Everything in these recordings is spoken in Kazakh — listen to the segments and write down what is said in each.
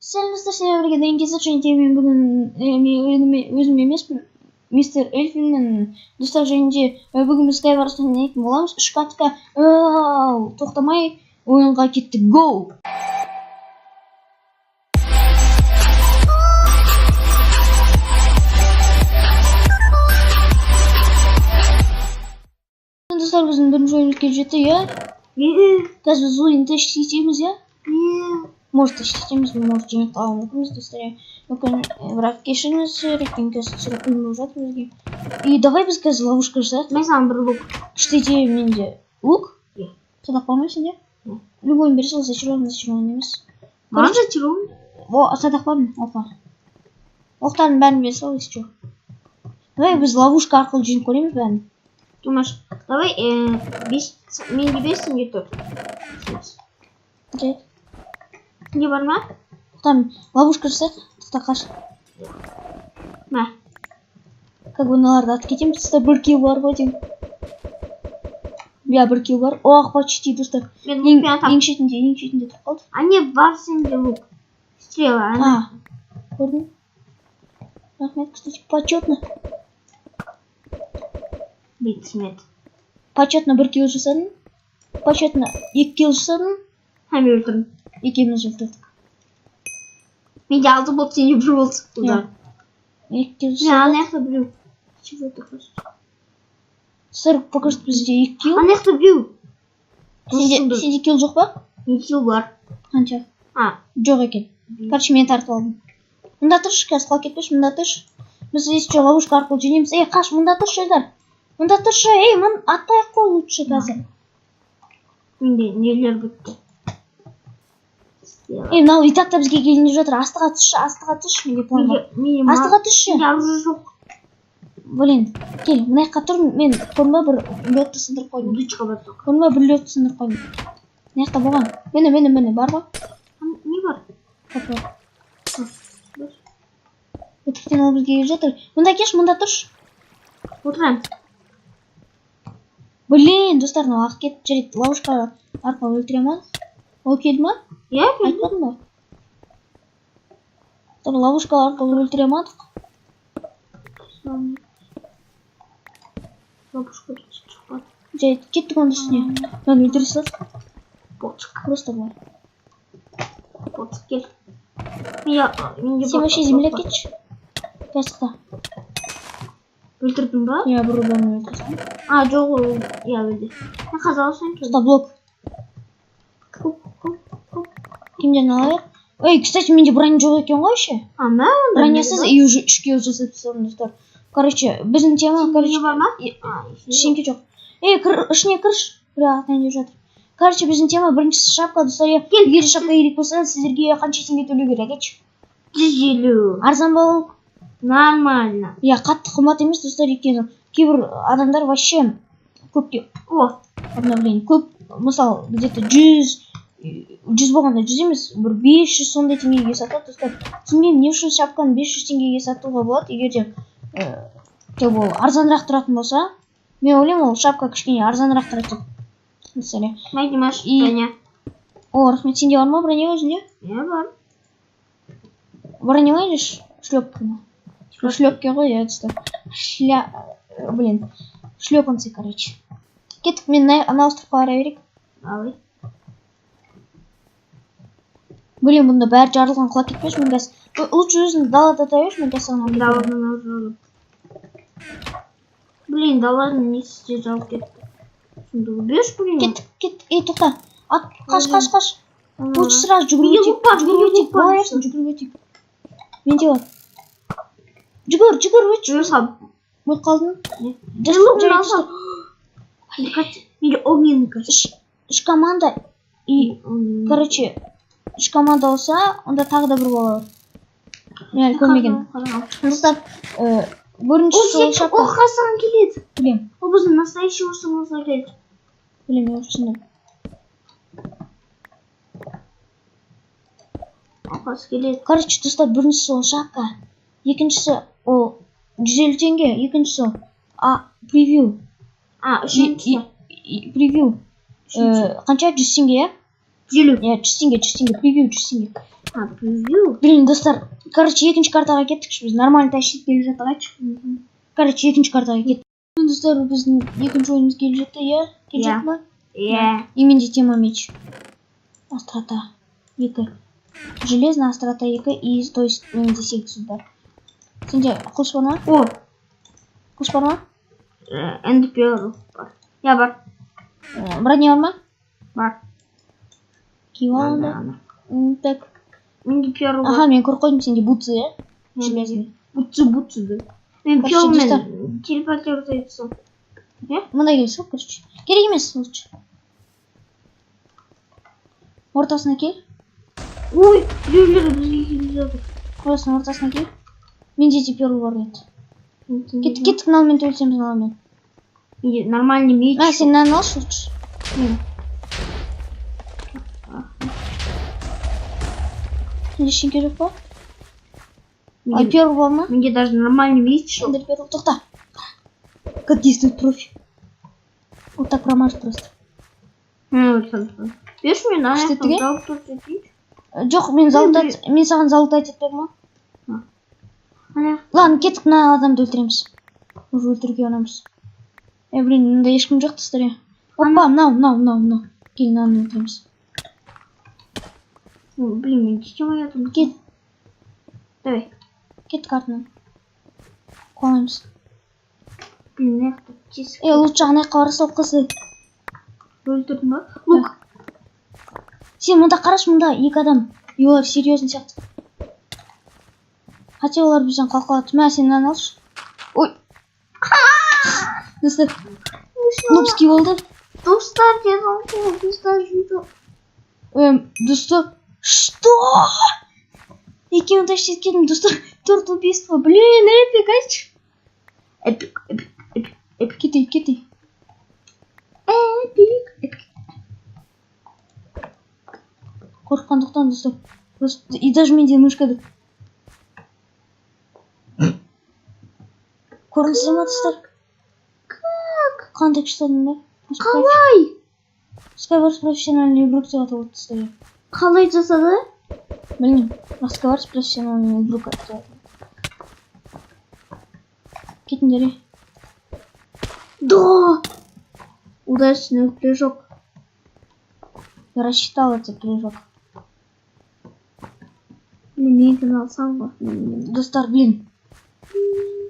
Selamlar sevgili dengesiz çünkü bugün özüm emasmın. Mr. Elfin'in dostlar жөнінде бүгін біз Skyward Sword'dan айтатын боламыз. 3 катка тоқтамай ойынға кеттік. Go! Достар, біздің бірінші ойымыз келіп жетті, иә? Қазір біз ойынды істейтеміз, иә? Может, системіз, может, жеңіп қалуы мүмкінбіз, достар. Мүмкін бірақ кешіріңіз, өйткені қазір сұрап қоймай жатыр бізге. И давай біз қазір ловушка жасайық. Мен саған бір лук. Күштейде менде лук. Садақ бар ма сенде? Любойын бере сал, зачарован емес. Маған зачарован? Садақ бар ма? Опа. Оқтардың бәрін бере сал, если что. Давай біз ловушка арқылы жеңіп көреміз бәрін. Думаешь, давай менде 5, сенде 4. Жарайды. Не бар ма? Там ловушка жасайық. Қаш. Мә. Как бы мыналарды атып кетеміз. Достар, бір килл бар ғой деймін. Я бір килл бар. Ох, почти, достар. Ең шетінде тұрып қалды. А не, бар сенде лук. Стрела, көрдің? Рахмет, кстати, почетно. Битсмет. Почетно бір килл жасадым. Почетно 2 килл жасадым. Һәм өлтірдім. Екеуміз өлтірдік. Менде 6 болды, сенде 1 болды. Да. 2 килл жасадым. Ана жақта біреу. Чего ты хочешь? Сыр, пока что бізде 2 килл. Ана жақта біреу. Сенде килл жоқ па? Менде килл бар. Қанша? Жоқ екен. Короче, мен тартып алдым. Мұнда тұршы, қазір қалып кетпеші, мұнда тұршы. Біз ешке ловушка арқылы жеңеміз. Қаш, мұнда тұршы, елдар. Мұнда тұршы, мұны атпай-ақ қой лучше қазір. Менде нелер бітті. Мынау итақта бізге келіне жатыр. Астыға түші, менде план бар. Астыға түші. Менде аружы жоқ. Блин, кел, мына жаққа тұр, мен көрме бір лётты сындырып қойдым. Дучқа баттық. Көрме бір лётты сындырып қойдым. Мына жақта болған. Мені, бар ба? Не бар? Бар. Өтіктен ол бізге келіп жатыр. Мұнда кеш, мұнда тұршы. Отырам. Блин, достар, мынау ақ кетіп жүреді. Ловушка арқылы өлтіре ма? Ол келді ма? Иә, келді. Айтпадың ба? Ловушка арқылы өлтіре мадық? Ловушка шықпады. Жарайды, кеттік онды үстіне. Мен өлтіре салды. Ботсық. Просто былай. Ботсық кел. Сен вообще земле кетші. Пясықта. Өлтірдің ба? Я бір ұлбаны өлтірсем. Жоқ, я өлді. Мен қазалысың кел. Блок. Кімден алайық? Кстати, менде броня жоқ екен ғой еще. Бронясыз и уже 3 килл жасап тастадым, достар. Короче, біздің тема, короче, бар ма? Ештеңке жоқ. Ішіне кірші. Бірақ атайын деп жатыр. Короче, біздің тема біріншісі шапка, достар. Егер шапка керек болса, сіздерге қанша теңге төлеу керек, айтшы? 150. Арзан ба ол? Нормально. Қатты қымбат емес, достар, екен. Кейбір адамдар вообще көпке обновление көп, мысалы, где-то 100 болғанда 100 емес, бір 500 сондай теңгеге сатады, достар. Түсінбеймін, не үшін шапканы 500 теңгеге сатуға болады, егер де ол арзанырақ тұратын болса. Мен ойлаймын, ол шапка кішкене арзанырақ тұрады. Мысалы. Димаш, броня. Рахмет, сенде бар ма броня өзінде? Иә, бар. Броня или шлепка ма? Шлепки ғой, я достар. Шлепанцы, короче. Кеттік, мен ана островқа қарай берейік. Давай. Блин, бұнда бәрі жарылған, құлап кетпеш, мен қазір. Лучше өзің далада тайыш, мен қазір саған. Даладан алып. Блин, даладан несі жалып кетті. Сонда өбеш, блин. Кеттік, тоқта. Қаш. Лучше сразу жүгіріп өтейік. Менде бар. Жүгір, өтші. Бұл қалдың? Менде огненный кач. Үш команда. Короче, 3 команда olsa, onda тағы да бір бола бар. Мен әлі көрмеген. Достар, біріншісі ол шапка. Ол қасыған келеді. Білем. Ол біздің настоящий орсымызға келеді. Білем, мен орсында. Қас келеді. Короче, достар, біріншісі ол шапка. Екіншісі ол 150 теңге. Екіншісі превью. Үшіншісі. Превью. Қанша? 100 теңге, е? 100. Я 100 теңге, превью 100 теңге. Превью. Блин, достар, короче, екінші картаға кеттік, біз нормально тащить келе жатық айтшы. Короче, екінші картаға кеттік. Достар, біздің екінші ойынымыз келе жатты, иә? Келе жатты ма? Иә. И менде тема меч. Острота 2. Железная острота 2 и то есть менде 8 удар. Сенде қылыш бар ма? О, Қылыш бар ма? Энди Перл бар. Я бар. Броня бар ма? Бар. Киіп алды. Так. Энди Перл бар. Аха, мен көріп қойдым, сенде бутсы, иә? Железный. Бутсы да. Мен Короче, достар. Перлмен телепортироваться. Иә? Мындай келсе, короче. Керек емес, лучше. Ортасына кел. Ой, біреулер бізге келіп жатыр. Ортасына ортасына кел. Менде де перл бар еді. Кеттік налмен төлсеміз налмен. Нормальный меч. Сен нан алшы лучше. Сенде ештеңе жоқ па? Ай, перл бар ма? Менде даже нормальный меч жоқ. Сенде перл, тоқта. Как действует профи. Вот так промажь просто. Берші мен Штетіге? аяқтан залып тұрсетейінші. Жоқ, мен саған залутать етпедім ма? Ана. Ладно, кеттік, мына адамды өлтіреміз. Уже өлтіруге орамыз. Блин, мында ешкім жоқ достар. Опа, мынау. Кел, мынаны өлтіреміз. Блин, мен система ятым. Кет. Давай. Кеттік артынан. Қуаламыз. Блин, аяқта тесік. Лучше ана жаққа бара салып қызды. Өлтірдің ба? Лук. Сен мұнда қарашы, мұнда екі адам. И олар серьезный сияқты. Хотя олар бізден қалқалады. Мә, сен мынаны алшы. Ой. Достар. Нубский болды. Достар, дедім. Достар жүйді. Достар. Что? Екеуін тащить кеттім, достар. Торт убийство. Блин, эпик, айтшы. Эпик. Кетей. Эпик. Қорыққандықтан, достар. Просто и даже менде мышкады. Көрінсіз ма, достар? Как? Қандай күштадың ба? Қалай? Skywars профессиональный игрок деп аталады, достар. Қалай жасады? Білмеймін. Skywars профессиональный игрок деп аталады. Кетіңдер. Да! Удачный прыжок. Я рассчитал этот прыжок. Блин, мен алсам ба? Достар, блин.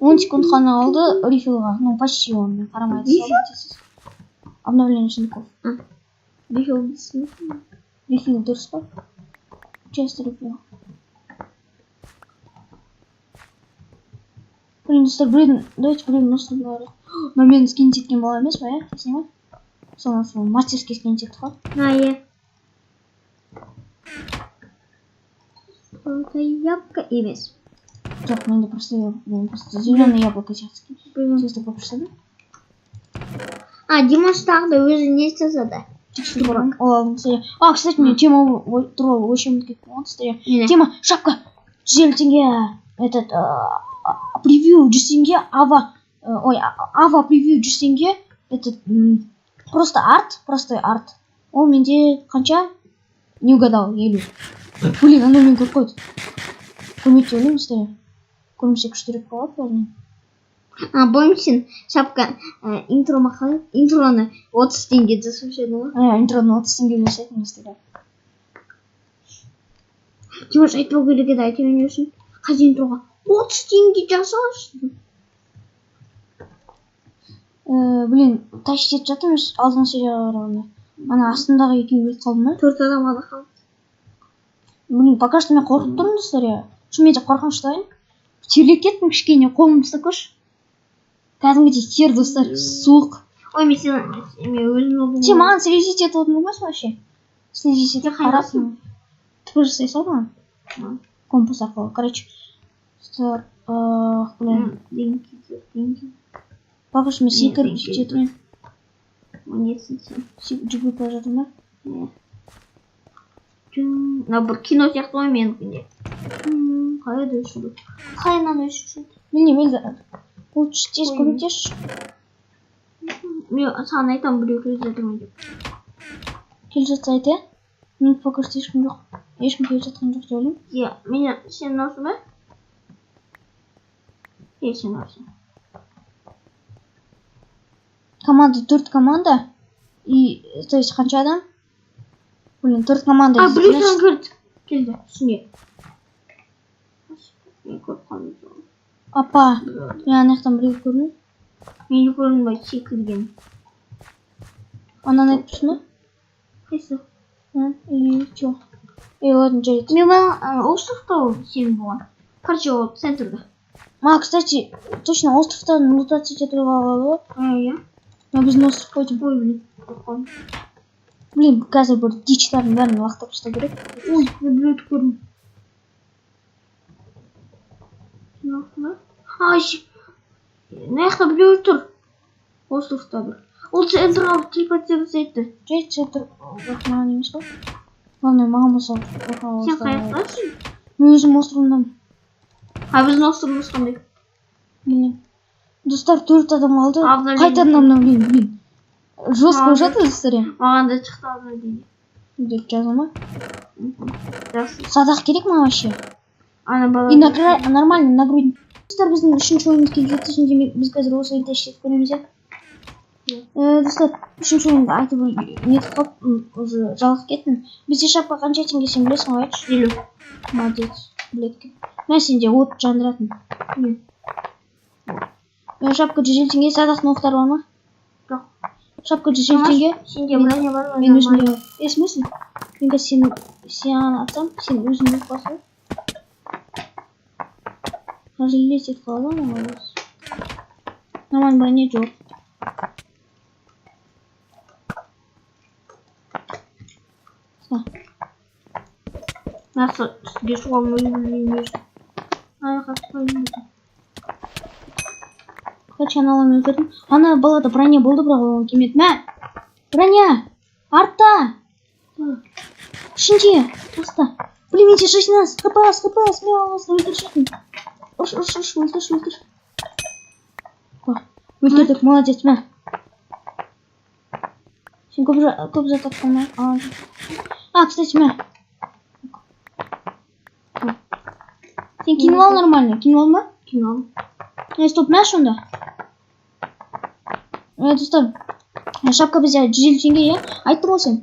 10 секунд қана алды рефилға. Ну, почти он. Мен қарамайды. Обновление учеников. Рефил бессмысленно. Рефил дұрыс па? Часть рефил. Блин, достар, давайте просто говорить. Но мен скин теткен бала емес па, иә? Сен ма? Сол мастерский скин тетті ғой. Иә. Яблоко емес. Жоқ, менде просто зеленый яблоко сияқты. Сіз такой представляете? Димаш тағы да өзі не жасады? Кстати, мне тема тролл очень кеттім. Тема шапка 150 теңге. Этот превью 100 теңге. Ава превью 100 теңге. Этот просто простой арт. Ол менде қанша? Не угадал, елу. Блин, ана мен көріп қойды. Көрмейді ойлаймын, достар. Көрмесе күштерек болады, бәрінен. Помнишь, шапка интроны 30 теңге жасап еді ғой? Интроны 30 теңге жасайтын, достар. Димаш айтпау керек еді, айта бермесін. Қазір интроға 30 теңге жасашы. Блин, тащить етіп жатырмыз алдыңғы серияға қарағанда. Ана астындағы екеуі өліп қалды ма? 4 адам ғана қалды. Блин, пока что мен қорқып тұрмын, достар. Шынымен де қорқыныштайын. Терлеп кеттім кішкене, қолымды ұстап көрші. Кәдімгідей тер, достар, суық. Ой, мен өзім болдым. Сен маған слезить етіп отырмын емес вообще? Слезить етіп қарап. Тіпі жасай сал маған. Компас арқылы. Короче, достар, блин. Деньги. Пока что мен секіріп жетімін. Нетсің сен. Жүгіріп бара жатырмын ба? Бір кино сияқты ғой менікінде. Қалай да өшірді? Қайынан өшірді? Білмеймін, лучше тез көмектесші. Мен саған айтамын біреу келе жатыр ма деп. Келе жатса айт, иә? Мен покажет ешкім жоқ. Ешкім келіп жатқан жоқ деп ойлаймын. Иә, мен сен алсың ба? Сен алсың. Команда 4 команда. И, то есть қанша адам? Блин, 4 команда. Біреу келді, түсіне. Мен көріп қалдым. Апа, мен ана жақтан біреу көрдім. Мен де көрінбай секірген. Ананы айтып тұрсың ба? Қайсы? И чё? Ладно, жарайды. Мен бала островта ол сен болған. Короче, ол центрда. Кстати, точно островтан мутация етіп алады ғой. Иә. Но біздің остров қойдым. Ой, блин, қорқам. Блин, қазір бір дичтардың бәрін лақтап тастау керек. Ой, мен біреуді көрдім. Мына жақта біреу тұр. Островта бір. Ол центрға телепортация жасайды. Жай центр бірақ маған емес қой. Главное, маған болса. Сен қай жақтасың? Мен өзім островымдамын. Біздің островымыз қандай? Білмеймін. Достар 4 адам қалды. Обновление. Қайтадан обновление, блин. Жестко жатыр история. Маған да шықты обновление. Деп жаза ма? Жақсы. Садақ керек ма вообще? Ана бала. И нормально нагрудник. Достар, біздің 3-ші ойынымыз келіп жатыр. Демек біз қазір осы ойынды тәшкілеп көреміз, иә? Достар, 3-ші ойынды айтып нетіп қалып, уже жалғып кеттім. Бізде шапқа қанша теңге сен білесің ғой, айтшы? 50. Молодец. Білеткен. Мә сенде от жандыратын. Шапка 150 теңге. Садақтың оқтары бар ма? Жоқ. Шапка 150 теңге. Сенде броня бар ма? Мен өзімде бар. В смысле? Мен қазір сен атсам, сен өзіңде қаласың. Қазір лес етіп қалады ма? Нормально броня жоқ. Nasıl geç olmayı bilmiyorum. Короче, аналарын өлтірдім. Ана балада броня болды, бірақ оған келмеді. Мә! Броня! Артта! Ішінде! Таста! Блин, менде 16! ХПС! Мен оған өлтіршетін. Ұш, өлтір. Өлтірдік, молодец, мә! Сен көп зат атқанмай. Кстати, мә! Сен киніп ал нормально. Киніп ал ма? Киніп ал. Стоп, мә шонда. Достар, шапка бізде 150 теңге, иә? Айттым ғой сен?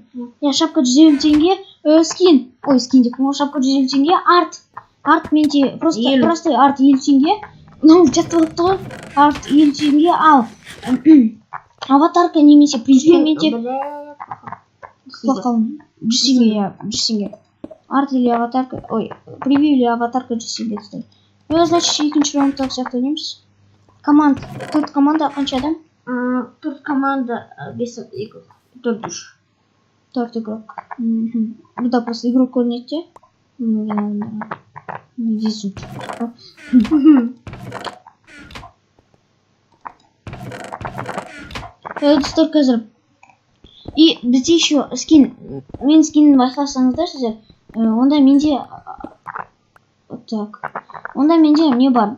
Шапка 150 теңге, скин. Ой, скин деп, шапка 150 теңге, арт менде, просто арт 50 теңге. Мынау жатып алыпты ғой. Арт 50 теңге, ал аватарка немесе принципе менде. Құлақалым. 100 теңге, иә, 100 теңге. Арт или аватарка, ой, превью или аватарка 100 теңге, достар. Значит, екінші раундта сияқты ойнаймыз. Төрт команда қанша адам? 4 команда 5 игрок. 4 игрок. Бұда просто игрок көрінеді де. Везут. Достар, қазір. И бізде еще скин. Мен скинін байқасаңыздар сіздер. Онда менде... Так. Онда менде не бар?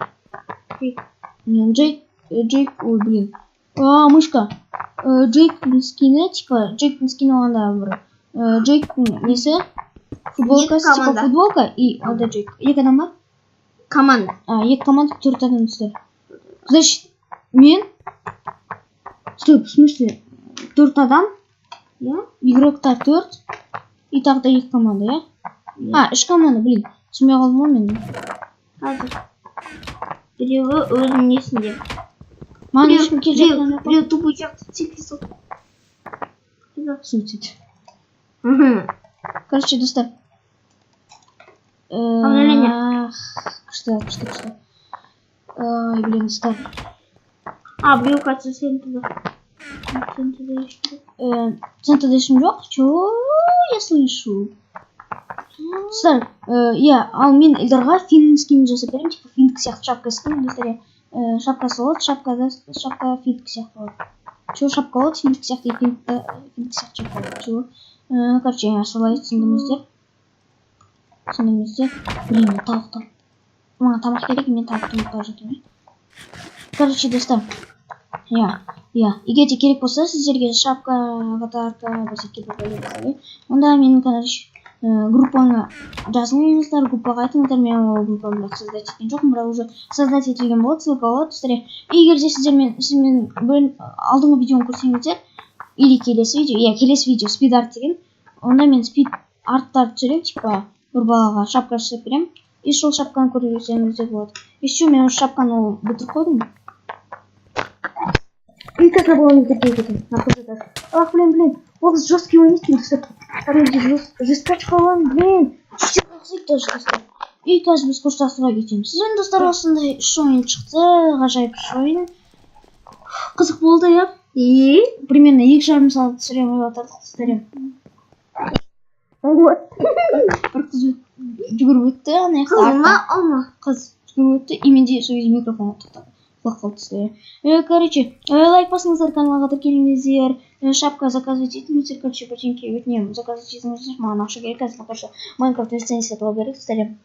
Джейк, ой, блин. Мышка. Джейктің скины, типа, Джейктің скины оғанда бір. Джейктің несі? Футболка, типа футболка и онда Джейк. Екі адам бар? Команда. Екі команда 4 адам достар. Значит, мен... Стоп, в смысле? 4 адам? Я? Игроктар 4. И тағы да 2 команда, я? 3 команда, блин. Түсінбей қалдым ғой мен. Қазір. Біреуі өзінің несінде. Маған ешкім келіп жатқан жоқ. Біреу тупой жақты секрет. Суицид. Короче, достар. Обновление. Что? Ой, блин, достар. Біреу қатсы сен туда. Центр ешкім жоқ? Чё я слышу? Достар, ал мен Эльдарға финн скин жасап беремін, типа финн сияқты шапка скин, достар, шапкасы болады, шапка финн сияқты болады. Чё шапка болады, финн сияқты и финн сияқты шапка болады, чё? Короче, солай түсіндіңіздер. Блин, тауық. Маған тамақ керек, мен тауықты ұмытпай жатырмын. Короче, достар, егер де керек болса, сіздерге шапка, аватарка, бәсеке бөлек. Онда менің группаны жазыңыздар, группаға айтыңыздар. Мен ол группаны создать еткен жоқпын, бірақ уже создать етілген болады, ссылка болады достар. Егер де сіздермен алдыңғы видеоны көрсеңіздер, или келесі видео спид арт деген, онда мен спид арттарды түсіремін, типа бір балаға шапка жасап беремін, и сол шапканы көрсеңіздер болады. И все, мен уже шапканы ол бітіріп қойдым. И как я была не терпеть, ах, блин, ол жесткий ойнайтын достар. Жесткачка olan, блин, чуть қақсайды даже достар. И қазір біз қоштасуға кетеміз. Енді достар, осындай үш ойын шықты, ғажайып үш ойын. Қызық болды, иә? Примерно 2,5 сағат түсіремін деп жатырдық достар. Бір қыз жүгіріп өтті, ана жақта. Қыз жүгіріп өтті, и менде сол кезде микрофон тоқтады. Короче, лайк басыңыздар, каналға тіркеліңіздер, шапка заказывать етіңіздер, короче, ботинки өтінемін, заказывать етіңіздер, маған ақша керек, қазір, короче, Майнкрафт лицензия сатып алу керек, достар.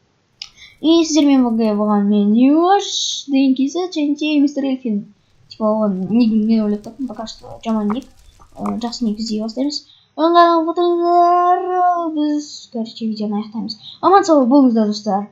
И сіздермен болған мен Юаш, Денкиза, және мистер Эльфин. Типа оған нигін мен ойлап таптым, пока что жаман ник, жақсы ник іздей бастаймыз. Оған отырыңыздар, біз, короче, видеоны аяқтаймыз. Аман сау болыңыздар, достар.